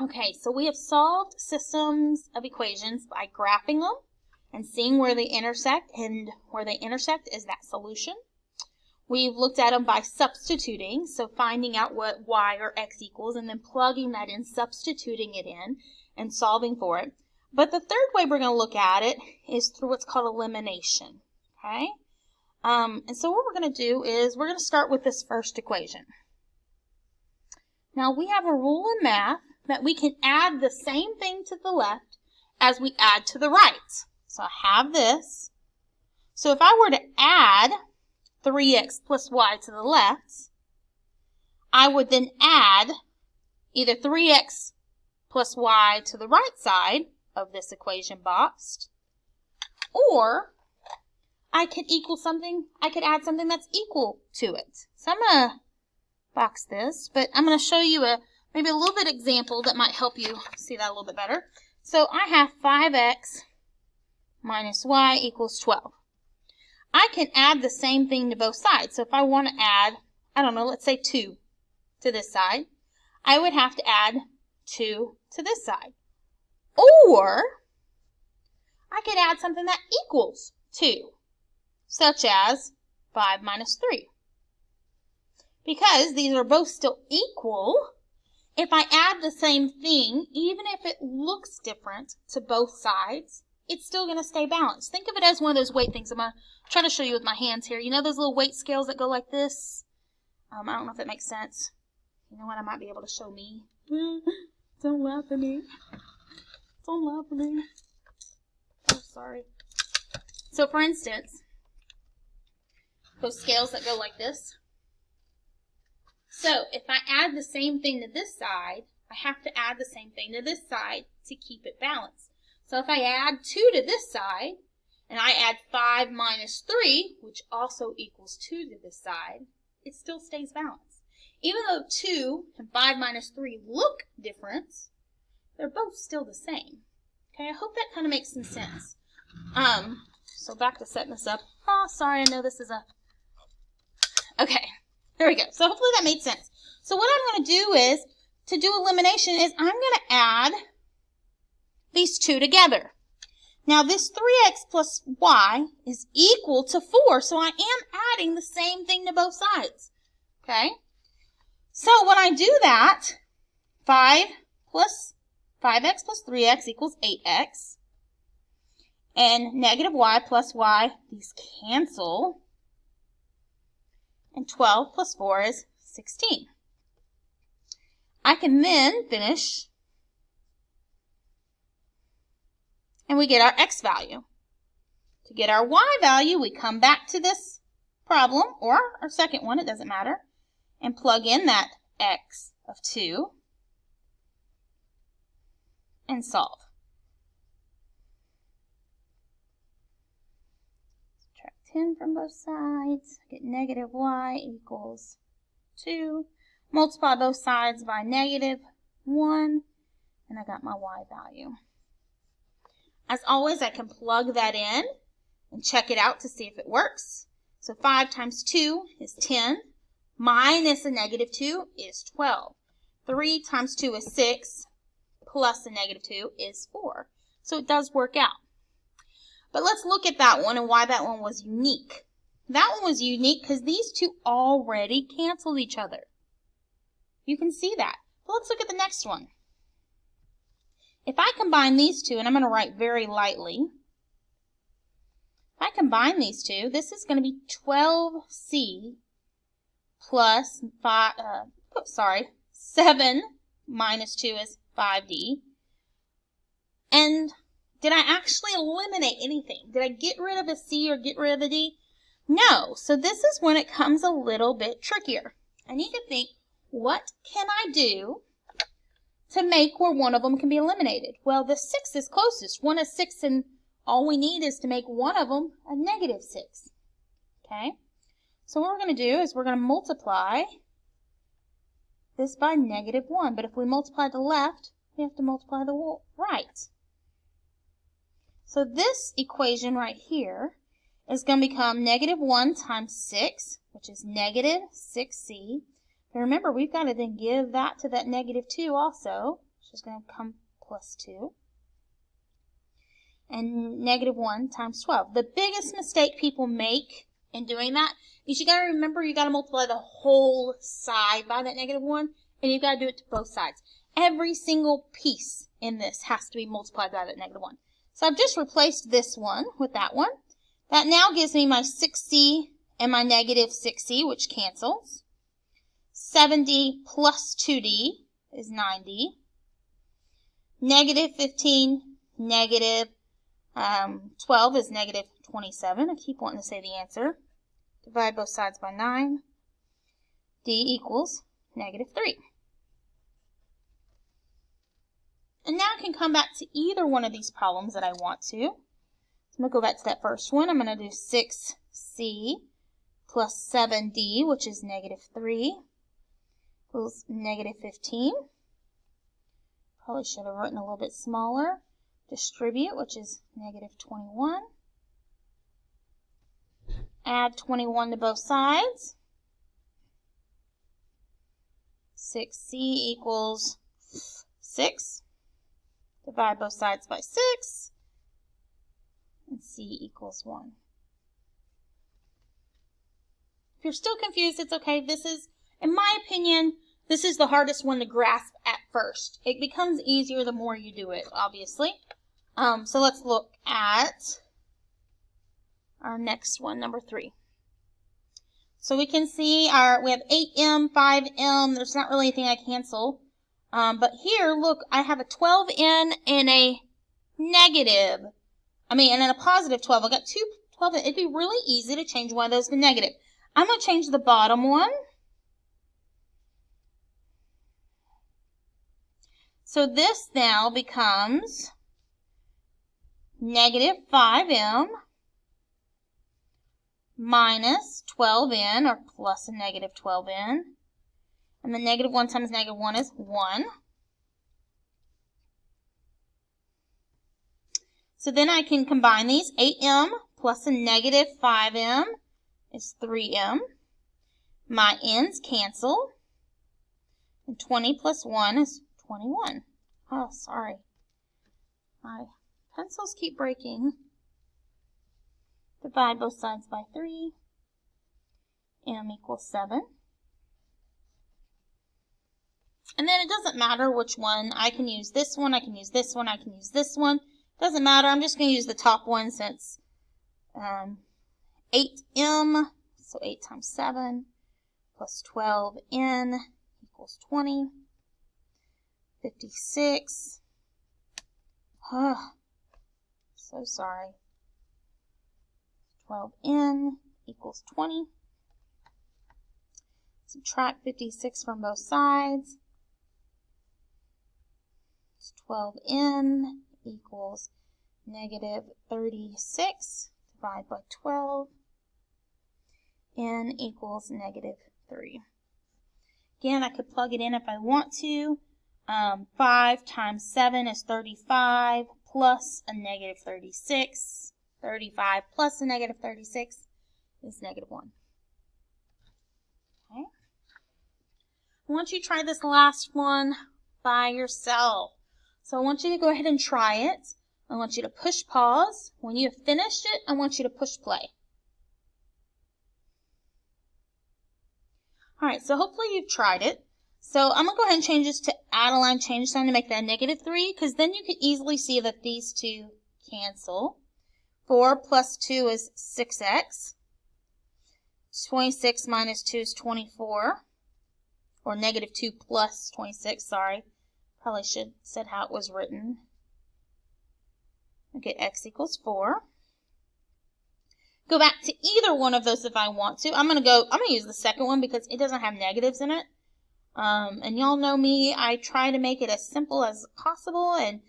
Okay, so we have solved systems of equations by graphing them and seeing where they intersect, and where they intersect is that solution. We've looked at them by substituting, so finding out what y or x equals and then plugging that in, substituting it in, and solving for it. But the third way we're going to look at it is through what's called elimination. Okay? And so what we're going to do is we're going to start with this first equation. Now we have a rule in math that we can add the same thing to the left as we add to the right. So I have this. So if I were to add 3x plus y to the left, I would then add either 3x plus y to the right side of this equation box, or I could add something that's equal to it. So I'm going to box this, but I'm going to show you maybe a little bit example that might help you see that a little bit better. So I have 5x minus y equals 12. I can add the same thing to both sides. So if I want to add, I don't know, let's say 2 to this side, I would have to add 2 to this side. Or I could add something that equals 2, such as 5 minus 3. Because these are both still equal, if I add the same thing, even if it looks different to both sides, it's still going to stay balanced. Think of it as one of those weight things. I'm going to try to show you with my hands here. You know those little weight scales that go like this? I don't know if that makes sense. You know what? I might be able to show me. Don't laugh at me. Don't laugh at me. Oh, sorry. So, for instance, those scales that go like this. So, if I add the same thing to this side, I have to add the same thing to this side to keep it balanced. So if I add 2 to this side, and I add 5 minus 3, which also equals 2 to this side, it still stays balanced. Even though 2 and 5 minus 3 look different, they're both still the same. Okay, I hope that kind of makes some sense. So back to setting this up. Oh, sorry, I know this is a... Okay, there we go. So hopefully that made sense. So what I'm going to do is, to do elimination, is I'm going to add these two together. Now this 3x plus y is equal to 4, so I am adding the same thing to both sides. Okay? So when I do that, 5x plus 3x equals 8x. And negative y plus y, these cancel. And 12 plus 4 is 16. I can then finish, and we get our x value. To get our y value, we come back to this problem, or our second one, it doesn't matter, and plug in that x of 2 and solve. Subtract 10 from both sides, get negative y equals 2. Multiply both sides by negative 1, and I got my y value. As always, I can plug that in and check it out to see if it works. So 5 times 2 is 10, minus a negative 2 is 12. 3 times 2 is 6, plus a negative 2 is 4. So it does work out. But let's look at that one and why that one was unique. That one was unique because these two already canceled each other. You can see that. But let's look at the next one. If I combine these two, and I'm going to write very lightly, if I combine these two, this is going to be 12c plus 7 minus 2 is 5d. And did I actually eliminate anything? Did I get rid of a c or get rid of a d? No. So this is when it comes a little bit trickier. I need to think, what can I do to make where one of them can be eliminated? Well, the 6 is closest. 1 is 6, and all we need is to make one of them a negative 6. Okay? So what we're going to do is we're going to multiply this by negative 1. But if we multiply the left, we have to multiply the right. So this equation right here is going to become negative 1 times 6, which is negative 6c. And remember, we've got to then give that to that negative 2 also, which is going to become plus 2. And negative 1 times 12. The biggest mistake people make in doing that is you got to remember you got to multiply the whole side by that negative 1, and you've got to do it to both sides. Every single piece in this has to be multiplied by that negative 1. So I've just replaced this one with that one. That now gives me my 6c and my negative 6c, which cancels. 7d plus 2d is 9d. Negative 15, negative 12 is negative 27. I keep wanting to say the answer. Divide both sides by 9. D equals negative 3. And now I can come back to either one of these problems that I want to. So I'm going to go back to that first one. I'm going to do 6c plus 7d, which is negative 3, equals negative 15. Probably should have written a little bit smaller. Distribute, which is negative 21. Add 21 to both sides. 6c equals 6. Divide both sides by 6. And c equals 1. If you're still confused, it's okay. This is, in my opinion, this is the hardest one to grasp at first. It becomes easier the more you do it, obviously. So let's look at our next one, number 3. So we can see we have 8m, 5m. There's not really anything I cancel. But here, look, I have a 12n and a negative. And a positive 12. I got two 12. It'd be really easy to change one of those to negative. I'm going to change the bottom one. So this now becomes negative 5m minus 12n, or plus a negative 12n. And the negative 1 times negative 1 is 1. So then I can combine these. 8m plus a negative 5m is 3m. My n's cancel. And 20 plus 1 is 21. Oh, sorry. My pencils keep breaking. Divide both sides by 3. M equals 7. And then it doesn't matter which one. I can use this one, I can use this one, I can use this one. Doesn't matter. I'm just going to use the top one since 8m, so 8 times 7, plus 12n equals 20. 56. So sorry. 12n equals 20. Subtract 56 from both sides. 12n equals negative 36. Divide by 12. N equals negative 3. Again, I could plug it in if I want to. 5 times 7 is 35 plus a negative 36. 35 plus a negative 36 is negative 1. Okay. I want you to try this last one by yourself. So I want you to go ahead and try it. I want you to push pause. When you have finished it, I want you to push play. Alright, so hopefully you've tried it. So I'm going to go ahead and change this to add a line change sign to make that negative 3, because then you can easily see that these two cancel. 4 plus 2 is 6x. 26 minus 2 is 24. Or negative 2 plus 26, sorry. Probably should have said how it was written. Okay, x equals 4. Go back to either one of those if I want to. I'm going to use the second one because it doesn't have negatives in it. And y'all know me, I try to make it as simple as possible, and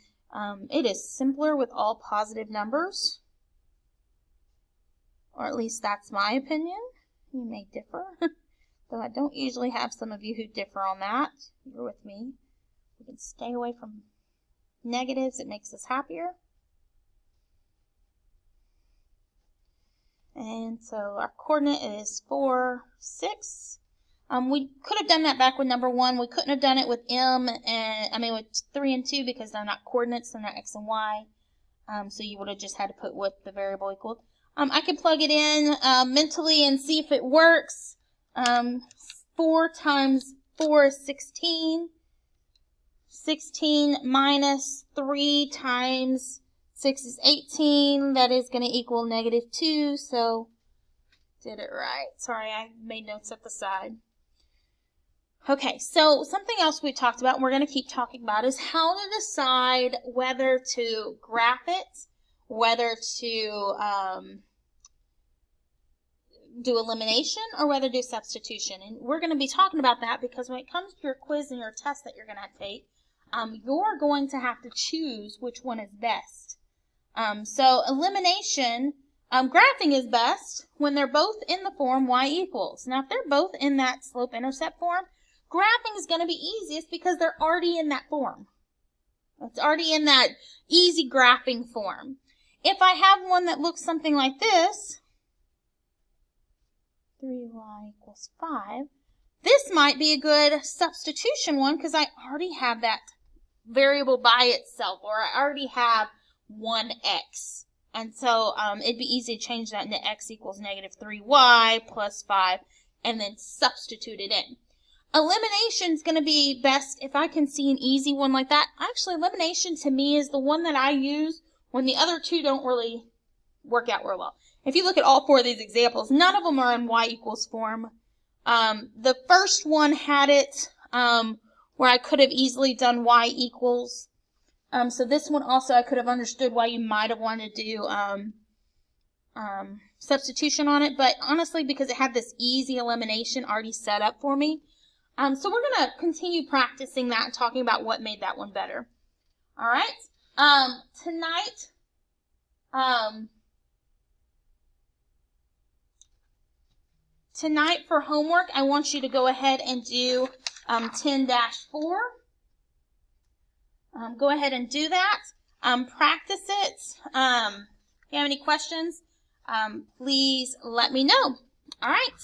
it is simpler with all positive numbers. Or at least that's my opinion. You may differ. Though I don't usually have some of you who differ on that. You're with me. We can stay away from negatives. It makes us happier. And so our coordinate is 4, 6. We could have done that back with number 1. We couldn't have done it with with 3 and 2 because they're not coordinates, they're not x and y. So you would have just had to put what the variable equaled. I can plug it in mentally and see if it works. 4 times 4 is 16. 16 minus 3 times 6 is 18. That is going to equal -2. So, did it right. Sorry, I made notes at the side. Okay, so something else we talked about, and we're going to keep talking about, is how to decide whether to graph it, whether to do elimination, or whether to do substitution. And we're going to be talking about that because when it comes to your quiz and your test that you're going to take, you're going to have to choose which one is best. So elimination, graphing is best when they're both in the form y equals. Now, if they're both in that slope-intercept form, graphing is going to be easiest because they're already in that form. It's already in that easy graphing form. If I have one that looks something like this, 3y equals 5, this might be a good substitution one because I already have that variable by itself, or I already have 1x. And so it'd be easy to change that into x equals -3y plus 5 and then substitute it in. Elimination is going to be best if I can see an easy one like that. Actually, elimination to me is the one that I use when the other two don't really work out real well. If you look at all 4 of these examples, none of them are in y equals form. The first one had it where I could have easily done y equals. So this one also I could have understood why you might have wanted to do substitution on it. But honestly, because it had this easy elimination already set up for me. So we're going to continue practicing that and talking about what made that one better. All right. Tonight for homework, I want you to go ahead and do 10-4. Go ahead and do that. Practice it. If you have any questions, please let me know. All right.